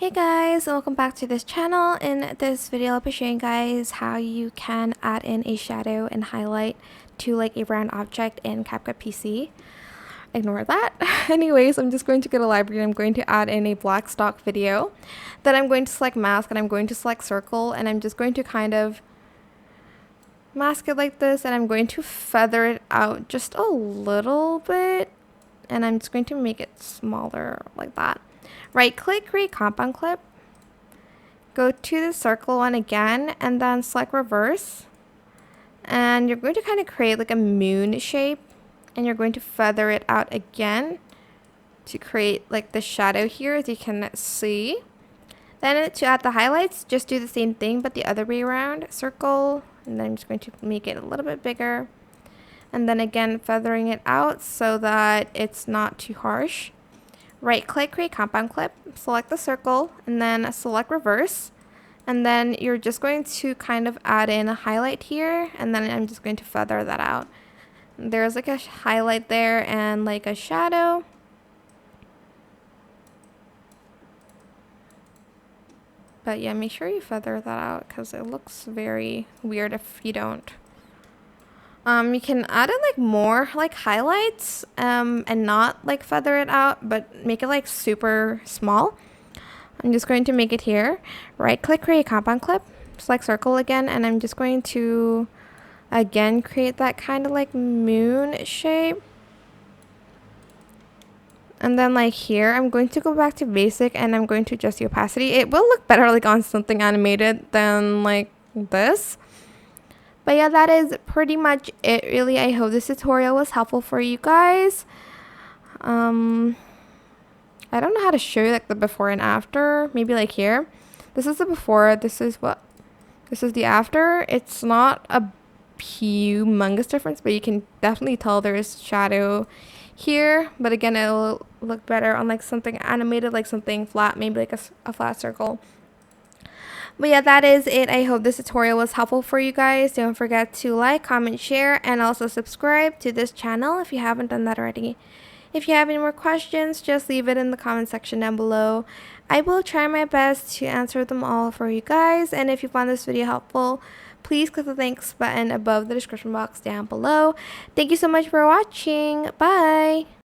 Hey guys, welcome back to this channel. In this video I'll be showing you guys how you can add in a shadow and highlight to like a round object in CapCut PC. Ignore that. Anyways, I'm just going to go to library and I'm going to add in a black stock video. Then I'm going to select mask and I'm going to select circle and I'm just going to kind of mask it like this and I'm going to feather it out just a little bit and I'm just going to make it smaller like that. Right click, create compound clip, go to the circle one again and then select reverse, and you're going to kind of create like a moon shape and you're going to feather it out again to create like the shadow here, as you can see. Then to add the highlights, just do the same thing but the other way around. Circle, and then I'm just going to make it a little bit bigger and then again feathering it out so that it's not too harsh. Right click, create compound clip, select the circle and then select reverse, and then you're just going to kind of add in a highlight here and then I'm just going to feather that out. There's like a highlight there and like a shadow. But yeah, make sure you feather that out because it looks very weird if you don't. You can add in like more like highlights and not like feather it out, but make it like super small. I'm just going to make it here. Right click, create compound clip, select circle again, and I'm just going to again create that kind of like moon shape. And then like here, I'm going to go back to basic and I'm going to adjust the opacity. It will look better like on something animated than like this. But yeah, that is pretty much it really. I hope this tutorial was helpful for you guys. I don't know how to show you like the before and after. Maybe like here. This is the before, this is the after. It's not a humongous difference, but you can definitely tell there's shadow here. But again, it'll look better on like something animated, like something flat, maybe like a flat circle. But yeah, that is it. I hope this tutorial was helpful for you guys. Don't forget to like, comment, share, and also subscribe to this channel if you haven't done that already. If you have any more questions, just leave it in the comment section down below. I will try my best to answer them all for you guys. And if you found this video helpful, please click the thanks button above the description box down below. Thank you so much for watching. Bye!